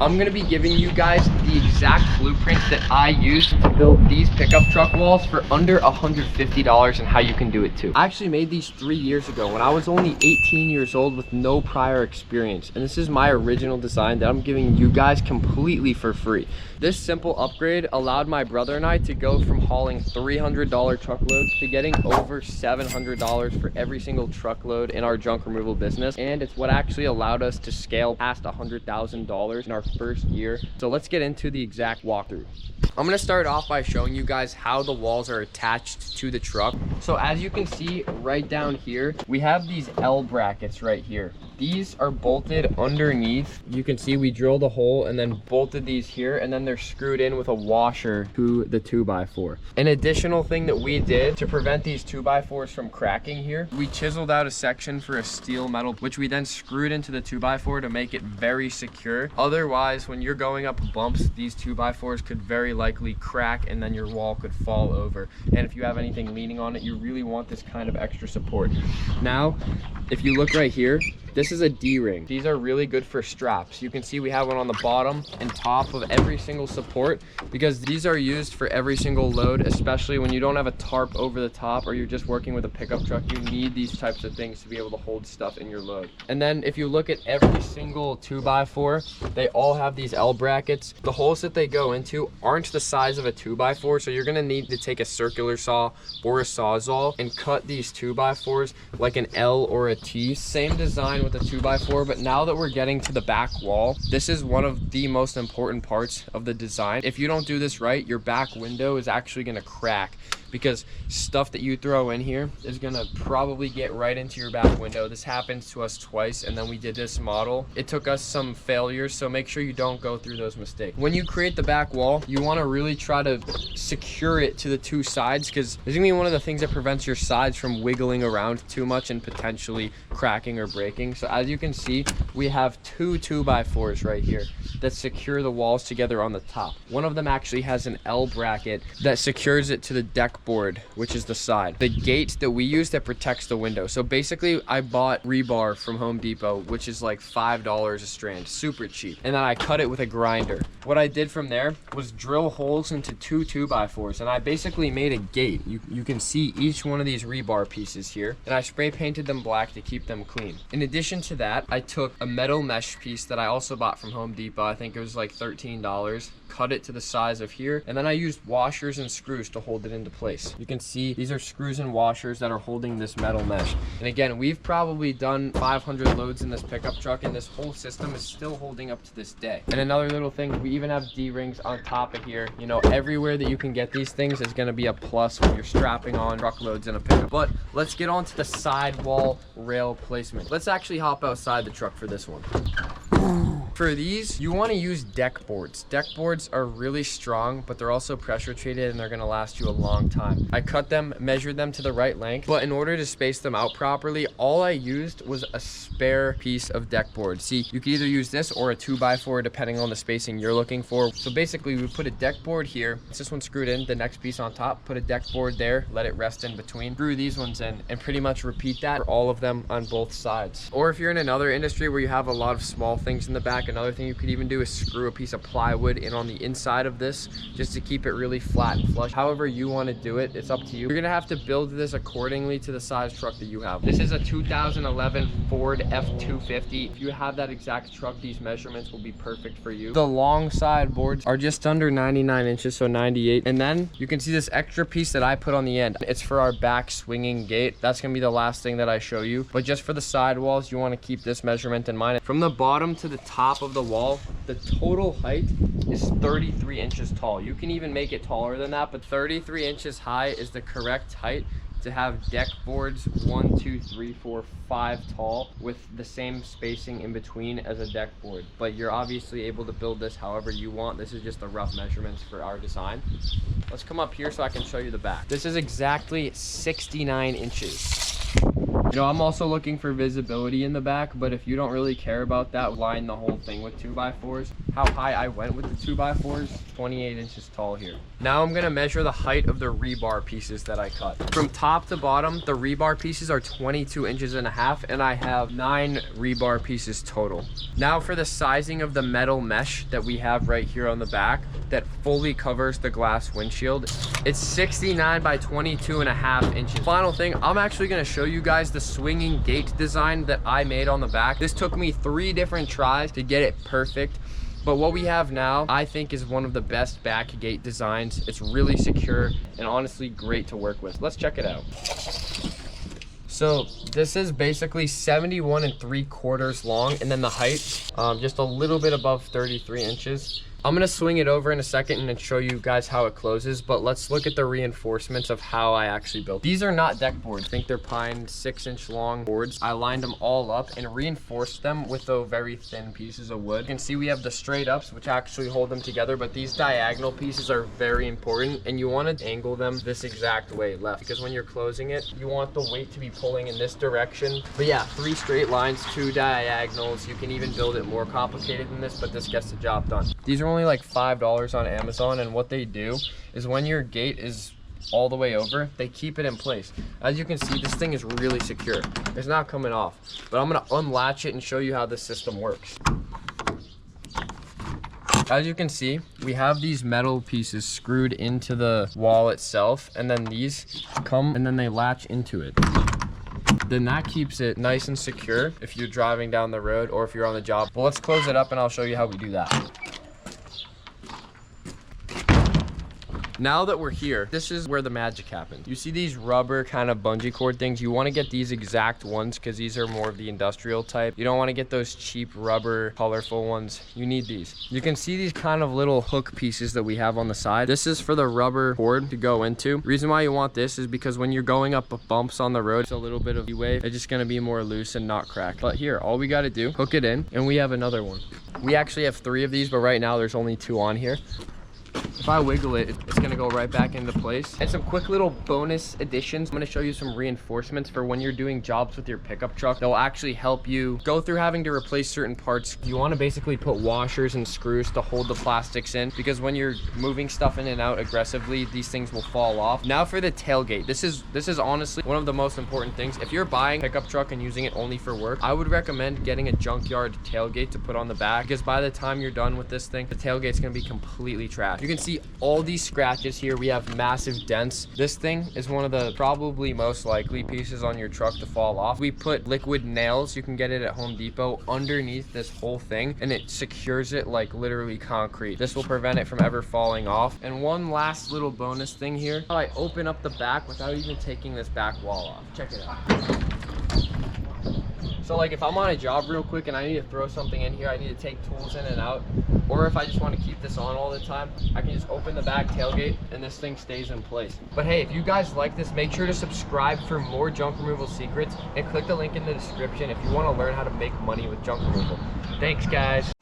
I'm gonna be giving you guys the exact blueprint that I used to build these pickup truck walls for under $150 and how you can do it too. I actually made these 3 years ago when I was only 18 years old with no prior experience. And this is my original design that I'm giving you guys completely for free. This simple upgrade allowed my brother and I to go from hauling $300 truckloads to getting over $700 for every single truckload in our junk removal business. And it's what actually allowed us to scale past $100,000 in our first year. So let's get into the exact walkthrough. I'm gonna start off by showing you guys how the walls are attached to the truck. So as you can see right down here, we have these L brackets right here. These are bolted underneath. You can see we drilled a hole and then bolted these here, and then they're screwed in with a washer to the 2x4. An additional thing that we did to prevent these 2x4s from cracking here, we chiseled out a section for a steel metal, which we then screwed into the 2x4 to make it very secure. Otherwise, when you're going up bumps, these 2x4s could very likely crack and then your wall could fall over. And if you have anything leaning on it, you really want this kind of extra support. Now, if you look right here, this is a D-ring. These are really good for straps. You can see we have one on the bottom and top of every single support because these are used for every single load, especially when you don't have a tarp over the top or you're just working with a pickup truck. You need these types of things to be able to hold stuff in your load. And then if you look at every single 2x4, they all have these L brackets. The holes that they go into aren't the size of a 2x4, so you're gonna need to take a circular saw or a Sawzall and cut these 2x4s like an L or a T. Same design with a 2x4, but now that we're getting to the back wall, this is one of the most important parts of the design. If you don't do this right, your back window is actually going to crack because stuff that you throw in here is going to probably get right into your back window. This happens to us twice, and then we did this model. It took us some failures, so make sure you don't go through those mistakes. When you create the back wall, you want to really try to secure it to the two sides because there's going to be one of the things that prevents your sides from wiggling around too much and potentially cracking or breaking. So as you can see, we have two 2x4s right here that secure the walls together on the top. One of them actually has an L bracket that secures it to the deck board, which is the side. The gate that we use that protects the window. So basically I bought rebar from Home Depot, which is like $5 a strand, super cheap. And then I cut it with a grinder. What I did from there was drill holes into two 2x4s, and I basically made a gate. You can see each one of these rebar pieces here, and I spray painted them black to keep them clean. In addition to that, I took a metal mesh piece that I also bought from Home Depot. I think it was like $13. Cut it to the size of here, and then I used washers and screws to hold it into place. You can see these are screws and washers that are holding this metal mesh. And again, we've probably done 500 loads in this pickup truck, and this whole system is still holding up to this day. And another little thing, we even have D-rings on top of here. You know, everywhere that you can get these things is going to be a plus when you're strapping on truckloads in a pickup. But let's get on to the sidewall rail placement. Let's actually hop outside the truck for this one. For these, you want to use deck boards. Deck boards are really strong, but they're also pressure treated and they're going to last you a long time. I cut them, measured them to the right length, but in order to space them out properly, all I used was a spare piece of deck board. See, you can either use this or a 2x4 depending on the spacing you're looking for. So basically, we put a deck board here. This one screwed in, the next piece on top, put a deck board there, let it rest in between, screw these ones in, and pretty much repeat that for all of them on both sides. Or if you're in another industry where you have a lot of small things in the back, another thing you could even do is screw a piece of plywood in on the inside of this just to keep it really flat and flush. However you want to do it, it's up to you. You're gonna have to build this accordingly to the size truck that you have. This is a 2011 Ford F-250. If you have that exact truck, these measurements will be perfect for you. The long side boards are just under 99 inches, so 98. And then you can see this extra piece that I put on the end. It's for our back swinging gate. That's gonna be the last thing that I show you. But just for the sidewalls, you want to keep this measurement in mind. From the bottom to the top of the wall, the total height is 33 inches tall. You can even make it taller than that, but 33 inches high is the correct height to have deck boards 1, 2, 3, 4, 5 tall with the same spacing in between as a deck board. But you're obviously able to build this however you want. This is just the rough measurements for our design. Let's come up here so I can show you the back. This is exactly 69 inches. You know, I'm also looking for visibility in the back, but if you don't really care about that, line the whole thing with 2x4s. how high I went with the 2x4s, 28 inches tall here. Now I'm gonna measure the height of the rebar pieces that I cut. From top to bottom, the rebar pieces are 22 inches and a half, and I have 9 rebar pieces total. Now for the sizing of the metal mesh that we have right here on the back that fully covers the glass windshield, it's 69 by 22 and a half inches. Final thing, I'm actually gonna show you guys the swinging gate design that I made on the back. This took me 3 different tries to get it perfect. But what we have now, I think, is one of the best back gate designs. It's really secure and honestly great to work with. Let's check it out. So this is basically 71 3/4 long, and then the height, just a little bit above 33 inches. I'm gonna swing it over in a second and then show you guys how it closes, but let's look at the reinforcements of how I actually built. These are not deck boards. I think they're pine 6-inch long boards. I lined them all up and reinforced them with the very thin pieces of wood. You can see we have the straight ups, which actually hold them together, but these diagonal pieces are very important, and you want to angle them this exact way left, because when you're closing it, you want the weight to be pulling in this direction. But yeah, 3 straight lines, 2 diagonals. You can even build it more complicated than this, but this gets the job done. These are only like $5 on Amazon, and what they do is when your gate is all the way over, they keep it in place. As you can see, this thing is really secure. It's not coming off, but I'm gonna unlatch it and show you how this system works. As you can see, we have these metal pieces screwed into the wall itself, and then these come and then they latch into it. Then that keeps it nice and secure if you're driving down the road or if you're on the job. But let's close it up and I'll show you how we do that. Now that we're here, this is where the magic happens. You see these rubber kind of bungee cord things? You want to get these exact ones because these are more of the industrial type. You don't want to get those cheap rubber colorful ones. You need these. You can see these kind of little hook pieces that we have on the side. This is for the rubber cord to go into. The reason why you want this is because when you're going up bumps on the road, it's a little bit of leeway. It's just going to be more loose and not crack. But here, all we got to do, hook it in, and we have another one. We actually have 3 of these, but right now there's only 2 on here. If I wiggle it, it's gonna go right back into place. And some quick little bonus additions. I'm gonna show you some reinforcements for when you're doing jobs with your pickup truck. They'll actually help you go through having to replace certain parts. You wanna basically put washers and screws to hold the plastics in, because when you're moving stuff in and out aggressively, these things will fall off. Now for the tailgate. This is honestly one of the most important things. If you're buying a pickup truck and using it only for work, I would recommend getting a junkyard tailgate to put on the back, because by the time you're done with this thing, the tailgate's gonna be completely trashed. You can see all these scratches here. We have massive dents. This thing is one of the probably most likely pieces on your truck to fall off. We put liquid nails, you can get it at Home Depot, underneath this whole thing, and it secures it like literally concrete. This will prevent it from ever falling off. And one last little bonus thing here, I open up the back without even taking this back wall off. Check it out. So like if I'm on a job real quick and I need to throw something in here, I need to take tools in and out, or if I just want to keep this on all the time, I can just open the back tailgate and this thing stays in place. But hey, if you guys like this, make sure to subscribe for more junk removal secrets and click the link in the description if you want to learn how to make money with junk removal. Thanks guys.